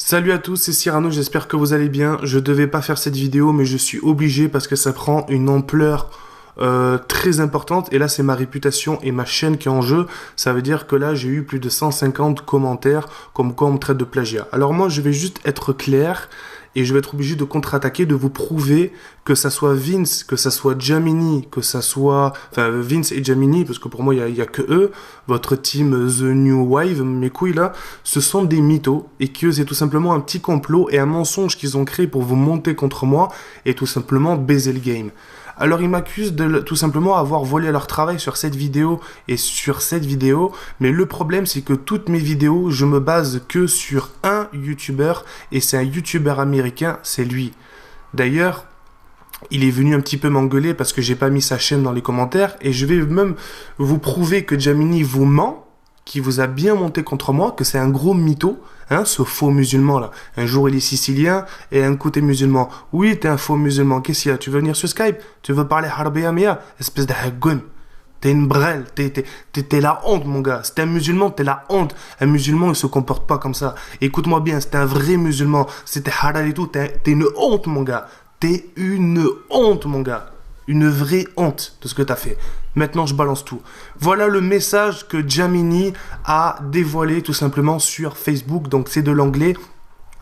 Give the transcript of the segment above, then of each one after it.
Salut à tous, c'est Cyrano, j'espère que vous allez bien. Je devais pas faire cette vidéo, mais je suis obligé parce que ça prend une ampleur très importante. Et là, c'est ma réputation et ma chaîne qui est en jeu. Ça veut dire que là, j'ai eu plus de 150 commentaires comme quoi on me traite de plagiat. Alors moi, je vais juste être clair et je vais être obligé de contre-attaquer, de vous prouver que ça soit Vince, que ça soit Jamini, que ça soit... Enfin, Vince et Jamini, parce que pour moi, il y a que eux, votre team The New Wave, mes couilles là, ce sont des mythos, et que c'est tout simplement un petit complot et un mensonge qu'ils ont créé pour vous monter contre moi, et tout simplement baiser le game. Alors ils m'accusent de tout simplement avoir volé leur travail sur cette vidéo et sur cette vidéo, mais le problème c'est que toutes mes vidéos, je me base que sur un YouTuber, et c'est un YouTuber américain, c'est lui. D'ailleurs, il est venu un petit peu m'engueuler parce que j'ai pas mis sa chaîne dans les commentaires, et je vais même vous prouver que Jamini vous ment, qui vous a bien monté contre moi, que c'est un gros mytho, hein, ce faux musulman là. Un jour il est sicilien et un coup t'es musulman. Oui, t'es un faux musulman, qu'est-ce qu'il y a? Tu veux venir sur Skype? Tu veux parler Harbiya Mia? Espèce de haggoun. T'es une brêle, t'es la honte mon gars. Si t'es un musulman, t'es la honte. Un musulman il se comporte pas comme ça. Écoute-moi bien, si t'es un vrai musulman, si t'es halal et tout, t'es une honte mon gars. T'es une honte mon gars. Une vraie honte de ce que t'as fait. Maintenant, je balance tout. Voilà le message que Jamini a dévoilé tout simplement sur Facebook. Donc, c'est de l'anglais.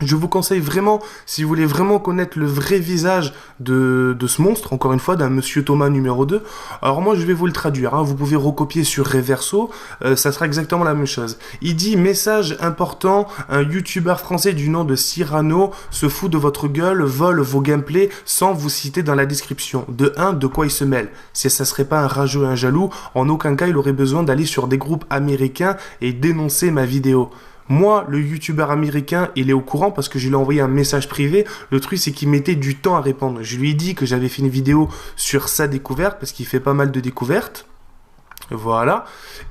Je vous conseille vraiment, si vous voulez vraiment connaître le vrai visage de ce monstre, encore une fois, d'un monsieur Thomas numéro 2, alors moi je vais vous le traduire, hein. Vous pouvez recopier sur Reverso, ça sera exactement la même chose. Il dit, message important, un youtubeur français du nom de Cyrano se fout de votre gueule, vole vos gameplays sans vous citer dans la description. De 1, de quoi il se mêle? Si ça serait pas un rageux et un jaloux, en aucun cas il aurait besoin d'aller sur des groupes américains et dénoncer ma vidéo. Moi, le youtubeur américain, il est au courant parce que je lui ai envoyé un message privé. Le truc, c'est qu'il mettait du temps à répondre. Je lui ai dit que j'avais fait une vidéo sur sa découverte parce qu'il fait pas mal de découvertes. Voilà.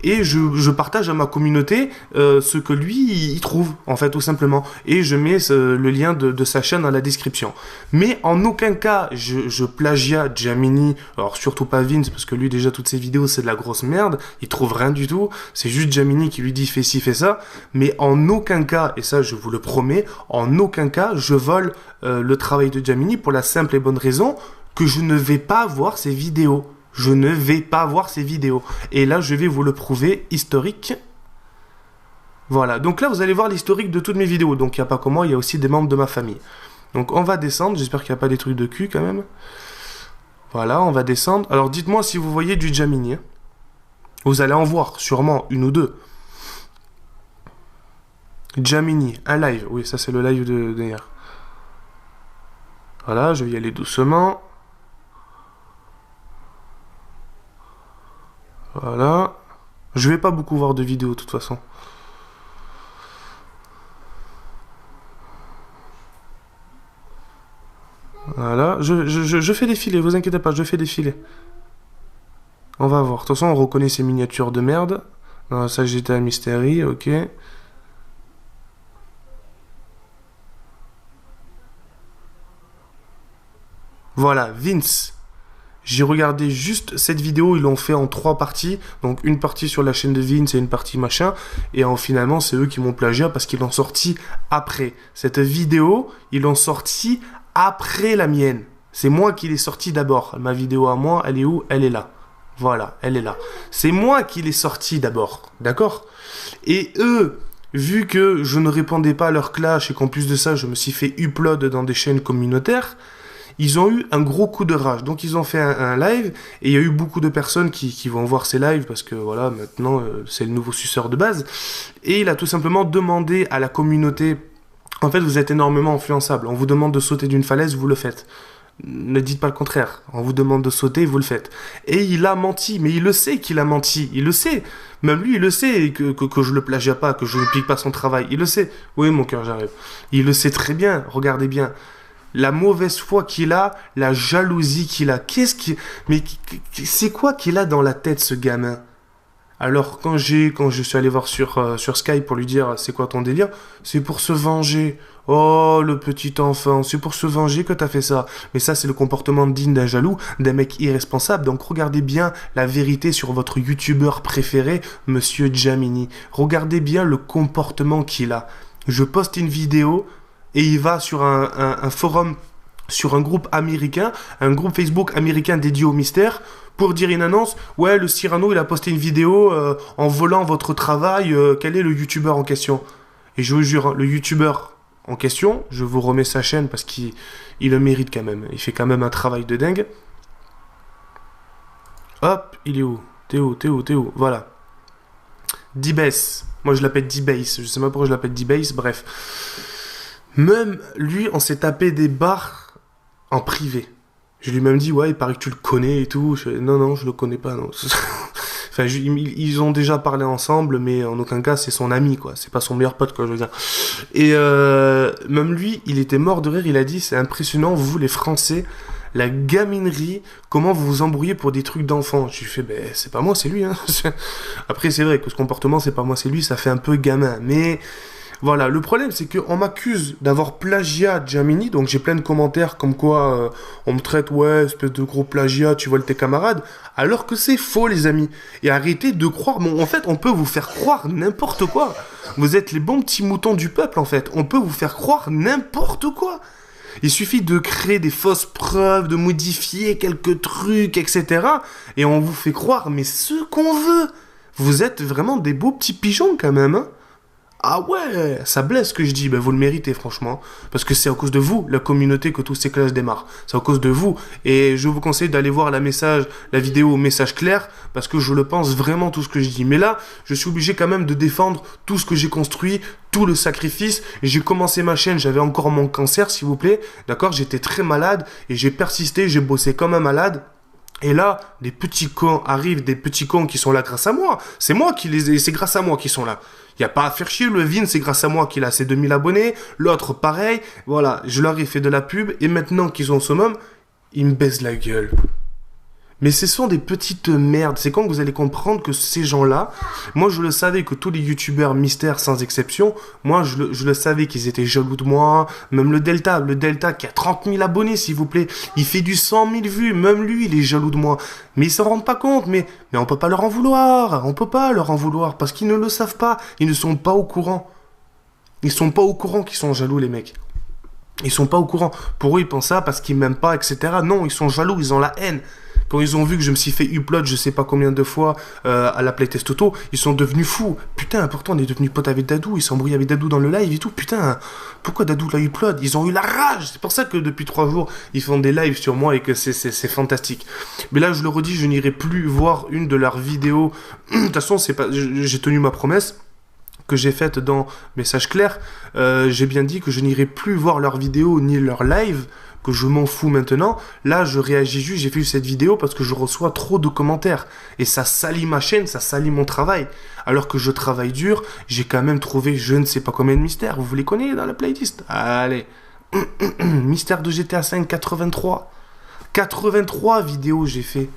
Et je partage à ma communauté ce que lui, il trouve, en fait, tout simplement. Et je mets le lien de sa chaîne dans la description. Mais en aucun cas, je plagiat Jamini. Alors, surtout pas Vince, parce que lui, déjà, toutes ses vidéos, c'est de la grosse merde. Il trouve rien du tout. C'est juste Jamini qui lui dit, fais ci, fais ça. Mais en aucun cas, et ça, je vous le promets, en aucun cas, je vole le travail de Jamini pour la simple et bonne raison que je ne vais pas voir ses vidéos. Je ne vais pas voir ces vidéos. Et là, je vais vous le prouver, historique. Voilà, donc là, vous allez voir l'historique de toutes mes vidéos. Donc, il n'y a pas que moi, il y a aussi des membres de ma famille. Donc, on va descendre. J'espère qu'il n'y a pas des trucs de cul, quand même. Voilà, on va descendre. Alors, dites-moi si vous voyez du Jamini. Vous allez en voir, sûrement, une ou deux. Jamini, un live. Oui, ça, c'est le live d'hier. Voilà, je vais y aller doucement. Voilà. Je vais pas beaucoup voir de vidéos de toute façon. Voilà. Je fais défiler, vous inquiétez pas, je fais défiler. On va voir. De toute façon, on reconnaît ces miniatures de merde. Non, ça, j'étais à Mystery, ok. Voilà, Vince. J'ai regardé juste cette vidéo, ils l'ont fait en 3 parties, donc une partie sur la chaîne de Vince et une partie machin, et finalement c'est eux qui m'ont plagiat parce qu'ils l'ont sorti après. Cette vidéo, ils l'ont sorti après la mienne. C'est moi qui l'ai sorti d'abord. Ma vidéo à moi, elle est où? Elle est là. Voilà, elle est là. C'est moi qui l'ai sorti d'abord, d'accord? Et eux, vu que je ne répondais pas à leur clash et qu'en plus de ça, je me suis fait upload dans des chaînes communautaires, ils ont eu un gros coup de rage. Donc ils ont fait un live et il y a eu beaucoup de personnes qui vont voir ces lives parce que voilà, maintenant c'est le nouveau suceur de base. Et il a tout simplement demandé à la communauté, en fait vous êtes énormément influençable, on vous demande de sauter d'une falaise, vous le faites. Ne dites pas le contraire, on vous demande de sauter, vous le faites. Et il a menti, mais il le sait qu'il a menti, il le sait. Même lui, il le sait que je le plagie pas, que je ne pique pas son travail, il le sait. Oui mon cœur, j'arrive. Il le sait très bien, regardez bien. La mauvaise foi qu'il a, la jalousie qu'il a. Mais c'est quoi qu'il a dans la tête, ce gamin? Alors, quand je suis allé voir sur Skype pour lui dire, c'est quoi ton délire? C'est pour se venger. Oh, le petit enfant, c'est pour se venger que t'as fait ça. Mais ça, c'est le comportement digne d'un jaloux, d'un mec irresponsable. Donc, regardez bien la vérité sur votre youtubeur préféré, Monsieur Jamini. Regardez bien le comportement qu'il a. Je poste une vidéo, et il va sur un forum, sur un groupe américain, un groupe Facebook américain dédié au mystère, pour dire une annonce, ouais, le Cyrano, il a posté une vidéo en volant votre travail, quel est le youtubeur en question? Et je vous jure, hein, le youtubeur en question, je vous remets sa chaîne parce qu'il le mérite quand même, il fait quand même un travail de dingue. Hop, il est où? T'es où? Voilà. D-Bass. Moi, je l'appelle D-Bass. Je sais pas pourquoi je l'appelle D-Bass. Bref. Même lui, on s'est tapé des barres en privé. Je lui ai même dit, ouais, il paraît que tu le connais et tout. Non, je le connais pas, non. Enfin, ils ont déjà parlé ensemble, mais en aucun cas, c'est son ami, quoi. C'est pas son meilleur pote, quoi, je veux dire. Et même lui, il était mort de rire. Il a dit, c'est impressionnant, vous, les Français, la gaminerie, comment vous vous embrouillez pour des trucs d'enfants. Je lui fais, ben, c'est pas moi, c'est lui, hein. Après, c'est vrai que ce comportement, c'est pas moi, c'est lui, ça fait un peu gamin. Mais voilà, le problème, c'est qu'on m'accuse d'avoir plagiat Jamini, donc j'ai plein de commentaires comme quoi on me traite, ouais, espèce de gros plagiat, tu voles tes camarades, alors que c'est faux, les amis. Et arrêtez de croire, bon, en fait, on peut vous faire croire n'importe quoi. Vous êtes les bons petits moutons du peuple, en fait. On peut vous faire croire n'importe quoi. Il suffit de créer des fausses preuves, de modifier quelques trucs, etc. Et on vous fait croire, mais ce qu'on veut. Vous êtes vraiment des beaux petits pigeons, quand même, hein. Ah ouais, ça blesse ce que je dis, ben vous le méritez franchement, parce que c'est à cause de vous, la communauté, que tous ces classes démarrent. C'est à cause de vous, et je vous conseille d'aller voir la vidéo message clair, parce que je le pense vraiment tout ce que je dis. Mais là, je suis obligé quand même de défendre tout ce que j'ai construit, tout le sacrifice. J'ai commencé ma chaîne, j'avais encore mon cancer, s'il vous plaît, d'accord, j'étais très malade, et j'ai persisté, j'ai bossé comme un malade. Et là, des petits cons arrivent, des petits cons qui sont là grâce à moi. C'est moi qui les ai, c'est grâce à moi qu'ils sont là. Il n'y a pas à faire chier, le Vin, c'est grâce à moi qu'il a ses 2000 abonnés. L'autre, pareil. Voilà, je leur ai fait de la pub. Et maintenant qu'ils ont summum, ils me baissent la gueule. Mais ce sont des petites merdes. C'est quand vous allez comprendre que ces gens-là, moi je le savais que tous les youtubeurs mystères sans exception, moi je le savais qu'ils étaient jaloux de moi. Même le Delta qui a 30 000 abonnés s'il vous plaît, il fait du 100 000 vues, même lui il est jaloux de moi. Mais ils s'en rendent pas compte, mais on peut pas leur en vouloir, parce qu'ils ne le savent pas, ils ne sont pas au courant. Ils sont pas au courant qu'ils sont jaloux les mecs. Ils sont pas au courant. Pour eux ils pensent ça parce qu'ils m'aiment pas, etc. Non, ils sont jaloux, ils ont la haine. Quand ils ont vu que je me suis fait upload je sais pas combien de fois à la Playtest Auto, ils sont devenus fous. Putain, pourtant on est devenu potes avec Dadou, ils s'embrouillent avec Dadou dans le live et tout. Putain, pourquoi Dadou l'a upload? Ils ont eu la rage. C'est pour ça que depuis 3 jours, ils font des lives sur moi et que c'est fantastique. Mais là, je le redis, je n'irai plus voir une de leurs vidéos. De toute façon, c'est pas, j'ai tenu ma promesse que j'ai faite dans Message Clair. J'ai bien dit que je n'irai plus voir leurs vidéos ni leurs lives, que je m'en fous maintenant. Là, je réagis juste, j'ai fait cette vidéo parce que je reçois trop de commentaires. Et ça salit ma chaîne, ça salit mon travail. Alors que je travaille dur, j'ai quand même trouvé je ne sais pas combien de mystères. Vous les connaissez dans la playlist? Allez. Mystère de GTA 5, 83. 83 vidéos j'ai fait.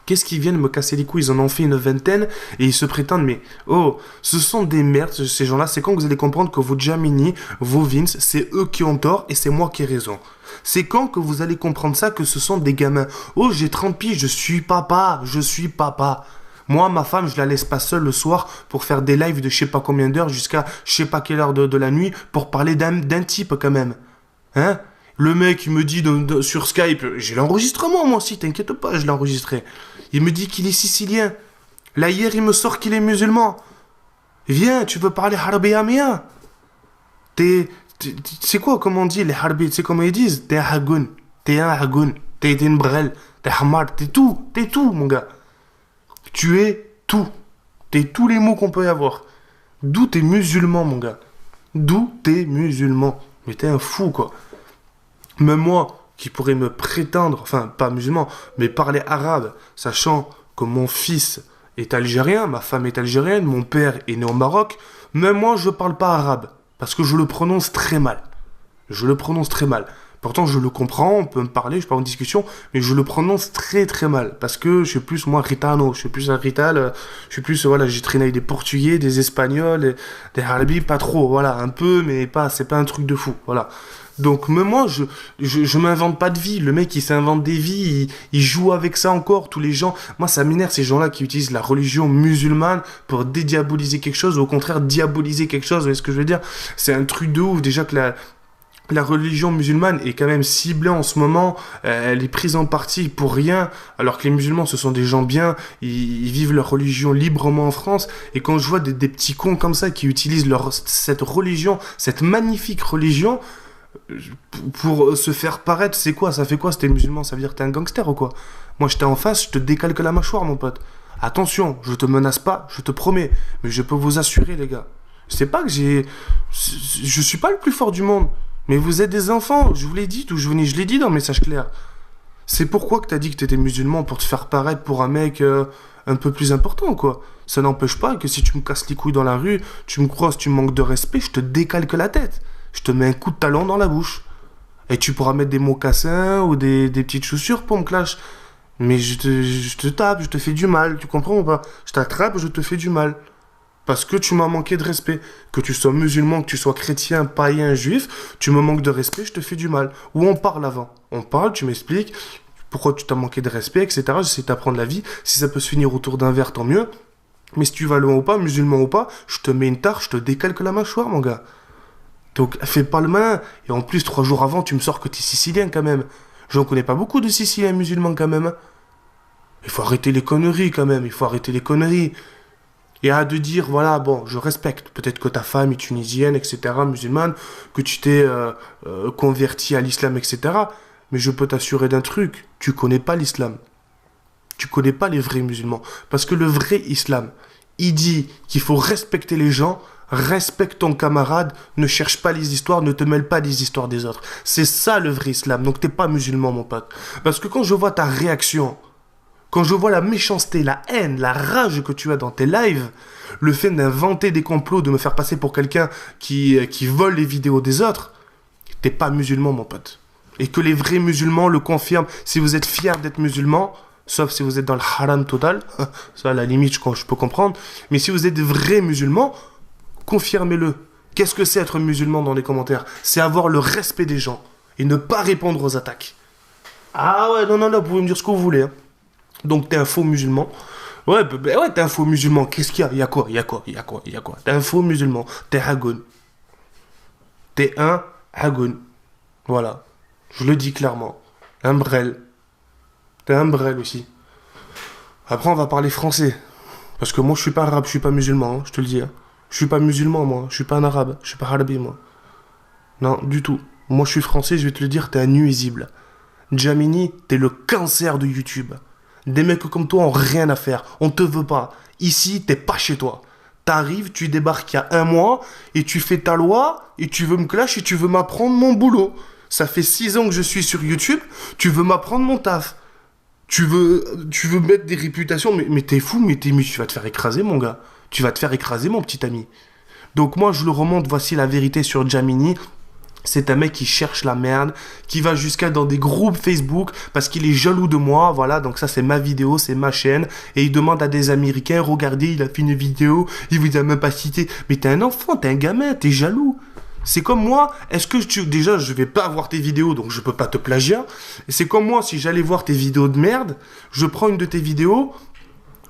Qu'est-ce qu'ils viennent me casser les couilles? Ils en ont fait une vingtaine et ils se prétendent, mais oh, ce sont des merdes, ces gens-là. C'est quand vous allez comprendre que vos Jamini, vos Vince, c'est eux qui ont tort et c'est moi qui ai raison. C'est quand que vous allez comprendre ça, que ce sont des gamins. Oh, j'ai 30 piges, je suis papa. Moi, ma femme, je la laisse pas seule le soir pour faire des lives de je sais pas combien d'heures jusqu'à je sais pas quelle heure de la nuit pour parler d'un type quand même. Hein? Le mec, il me dit sur Skype, j'ai l'enregistrement moi aussi, t'inquiète pas, je l'ai enregistré. Il me dit qu'il est sicilien. Là, hier, il me sort qu'il est musulman. Viens, tu veux parler harbi amia? C'est quoi, comment on dit, les harbi, tu sais comment ils disent? T'es un hagoun, t'es une brel, t'es hamar, t'es tout, mon gars. Tu es tout. T'es tous les mots qu'on peut y avoir. D'où t'es musulman, mon gars. D'où t'es musulman. Mais t'es un fou, quoi. Même moi, qui pourrais me prétendre, enfin, pas musulman, mais parler arabe, sachant que mon fils est algérien, ma femme est algérienne, mon père est né au Maroc, même moi, je parle pas arabe, parce que je le prononce très mal. Pourtant, je le comprends, on peut me parler, je peux avoir une discussion, mais je le prononce très très mal, parce que je suis plus, moi, ritano, je suis plus un rital, je suis plus, voilà, j'ai traîné avec des Portugais, des Espagnols, des Arabes, pas trop, voilà, un peu, mais pas, c'est pas un truc de fou, voilà. Donc même moi, je m'invente pas de vie. Le mec, il s'invente des vies, il joue avec ça encore. Tous les gens, moi, ça m'énerve ces gens-là qui utilisent la religion musulmane pour dédiaboliser quelque chose, ou au contraire diaboliser quelque chose. Vous voyez ce que je veux dire? C'est un truc de ouf. Déjà que la religion musulmane est quand même ciblée en ce moment, elle est prise en partie pour rien, alors que les musulmans, ce sont des gens bien, ils vivent leur religion librement en France, et quand je vois des petits cons comme ça qui utilisent cette religion, cette magnifique religion, pour se faire paraître, c'est quoi? Ça fait quoi si t'es musulman? Ça veut dire que t'es un gangster ou quoi? Moi, j'étais en face, je te décalque la mâchoire, mon pote. Attention, je te menace pas, je te promets, mais je peux vous assurer, les gars. C'est pas que je suis pas le plus fort du monde. Mais vous êtes des enfants, je vous l'ai dit, je l'ai dit dans le message clair. C'est pourquoi que t'as dit que t'étais musulman pour te faire paraître pour un mec un peu plus important, quoi. Ça n'empêche pas que si tu me casses les couilles dans la rue, tu me croises, tu me manques de respect, je te décalque la tête. Je te mets un coup de talon dans la bouche. Et tu pourras mettre des mocassins ou des petites chaussures pour me clash. Mais je te tape, je te fais du mal, tu comprends ou pas? Je t'attrape, je te fais du mal. Parce que tu m'as manqué de respect. Que tu sois musulman, que tu sois chrétien, païen, juif, tu me manques de respect, je te fais du mal. Ou on parle avant. On parle, tu m'expliques pourquoi tu t'as manqué de respect, etc. J'essaie de t'apprendre la vie. Si ça peut se finir autour d'un verre, tant mieux. Mais si tu vas loin ou pas, musulman ou pas, je te mets une tare, je te décalque la mâchoire, mon gars. Donc, fais pas le malin. Et en plus, 3 jours avant, tu me sors que t'es sicilien quand même. J'en connais pas beaucoup de Siciliens musulmans quand même. Il faut arrêter les conneries quand même. Il faut arrêter les conneries. Et à de dire, voilà, bon, je respecte. Peut-être que ta femme est tunisienne, etc., musulmane, que tu t'es converti à l'islam, etc. Mais je peux t'assurer d'un truc. Tu connais pas l'islam. Tu connais pas les vrais musulmans. Parce que le vrai islam, il dit qu'il faut respecter les gens, respecte ton camarade, ne cherche pas les histoires, ne te mêle pas des histoires des autres. C'est ça le vrai islam. Donc t'es pas musulman, mon pote. Parce que quand je vois ta réaction, quand je vois la méchanceté, la haine, la rage que tu as dans tes lives, le fait d'inventer des complots, de me faire passer pour quelqu'un qui vole les vidéos des autres, t'es pas musulman, mon pote. Et que les vrais musulmans le confirment. Si vous êtes fiers d'être musulman, sauf si vous êtes dans le haram total, ça à la limite je peux comprendre, mais si vous êtes des vrais musulmans, confirmez-le. Qu'est-ce que c'est être musulman dans les commentaires? C'est avoir le respect des gens et ne pas répondre aux attaques. Ah ouais, non, vous pouvez me dire ce que vous voulez. Hein. Donc t'es un faux musulman. Ouais, t'es un faux musulman. Qu'est-ce qu'il y a? Il y a quoi? T'es un faux musulman. T'es hagoun. T'es un hagoun. Voilà. Je le dis clairement. Un brel. T'es un brel aussi. Après, on va parler français. Parce que moi, je suis pas arabe, je suis pas musulman, hein, je te le dis. Hein. Je suis pas musulman, moi. Je suis pas un arabe. Je suis pas arabe, moi. Non, du tout. Moi, je suis français, je vais te le dire, t'es un nuisible. Jamini, t'es le cancer de YouTube. Des mecs comme toi ont rien à faire. On te veut pas. Ici, t'es pas chez toi. T'arrives, tu débarques il y a 1 mois, et tu fais ta loi, et tu veux me clash, et tu veux m'apprendre mon boulot. Ça fait 6 ans que je suis sur YouTube, tu veux m'apprendre mon taf. Tu veux mettre des réputations, mais t'es fou, tu vas te faire écraser, mon gars. Tu vas te faire écraser, mon petit ami. Donc moi, je le remonte, voici la vérité sur Jamini. C'est un mec qui cherche la merde, qui va jusqu'à dans des groupes Facebook parce qu'il est jaloux de moi, voilà, donc ça c'est ma vidéo, c'est ma chaîne, et il demande à des Américains, regardez, il a fait une vidéo, il vous a même pas cité, mais t'es un enfant, t'es un gamin, t'es jaloux. C'est comme moi, déjà je vais pas voir tes vidéos, donc je peux pas te plagier, et c'est comme moi, si j'allais voir tes vidéos de merde, je prends une de tes vidéos,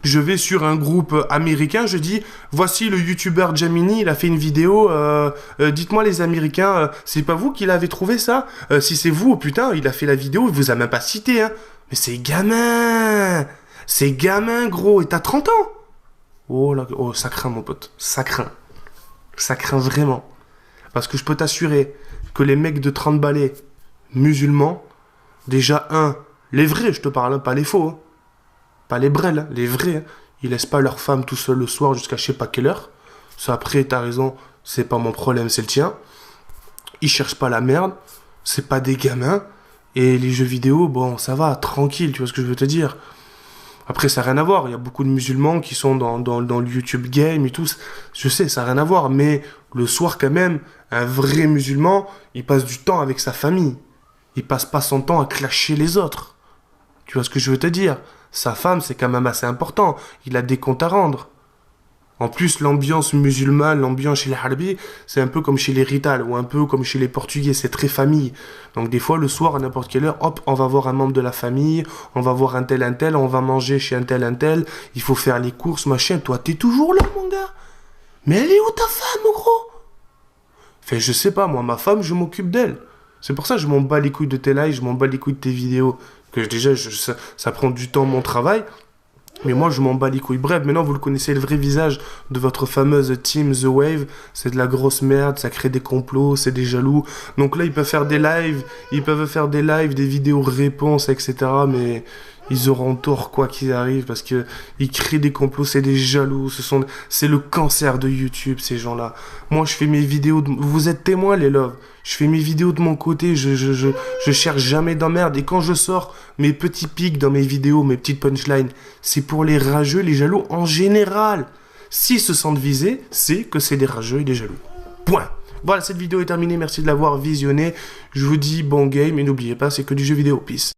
je vais sur un groupe américain, je dis, voici le youtubeur Jamini, il a fait une vidéo, dites-moi les Américains, c'est pas vous qui l'avez trouvé ça? Si c'est vous, oh putain, il a fait la vidéo, il vous a même pas cité, hein. Mais c'est gamin, gros, et t'as 30 ans. Oh là, oh, ça craint mon pote, ça craint vraiment. Parce que je peux t'assurer que les mecs de 30 balais musulmans, déjà les vrais, je te parle, hein, pas les faux, hein. Pas les brels, hein, les vrais. Hein. Ils laissent pas leur femme tout seul le soir jusqu'à je sais pas quelle heure. Ça, après, t'as raison, c'est pas mon problème, c'est le tien. Ils cherchent pas la merde. C'est pas des gamins. Et les jeux vidéo, bon, ça va, tranquille, tu vois ce que je veux te dire. Après, ça n'a rien à voir. Il y a beaucoup de musulmans qui sont dans le YouTube game et tout. Je sais, ça n'a rien à voir. Mais le soir, quand même, un vrai musulman, il passe du temps avec sa famille. Il passe pas son temps à clasher les autres. Tu vois ce que je veux te dire? Sa femme, c'est quand même assez important. Il a des comptes à rendre. En plus, l'ambiance musulmane, l'ambiance chez les Harbi, c'est un peu comme chez les Rital ou un peu comme chez les Portugais. C'est très famille. Donc des fois, le soir, à n'importe quelle heure, hop, on va voir un membre de la famille, on va voir un tel, on va manger chez un tel. Il faut faire les courses, machin. Toi, t'es toujours là, mon gars. Mais elle est où ta femme, gros? Fait, je sais pas, moi, ma femme, je m'occupe d'elle. C'est pour ça que je m'en bats les couilles de tes lives, je m'en bats les couilles de tes vidéos. Que déjà, ça prend du temps, mon travail. Mais moi, je m'en bats les couilles. Bref, maintenant, vous le connaissez, le vrai visage de votre fameuse team The Wave. C'est de la grosse merde, ça crée des complots, c'est des jaloux. Donc là, ils peuvent faire des lives, des vidéos réponses, etc. Mais ils auront tort quoi qu'il arrive parce que ils créent des complots, c'est des jaloux. C'est le cancer de YouTube, ces gens-là. Moi, je fais mes vidéos, vous êtes témoins, les loves. Je fais mes vidéos de mon côté, je cherche jamais d'emmerde. Et quand je sors mes petits pics dans mes vidéos, mes petites punchlines, c'est pour les rageux, les jaloux en général. S'ils se sentent visés, c'est que c'est des rageux et des jaloux. Point. Voilà, cette vidéo est terminée. Merci de l'avoir visionnée. Je vous dis bon game et n'oubliez pas, c'est que du jeu vidéo. Peace.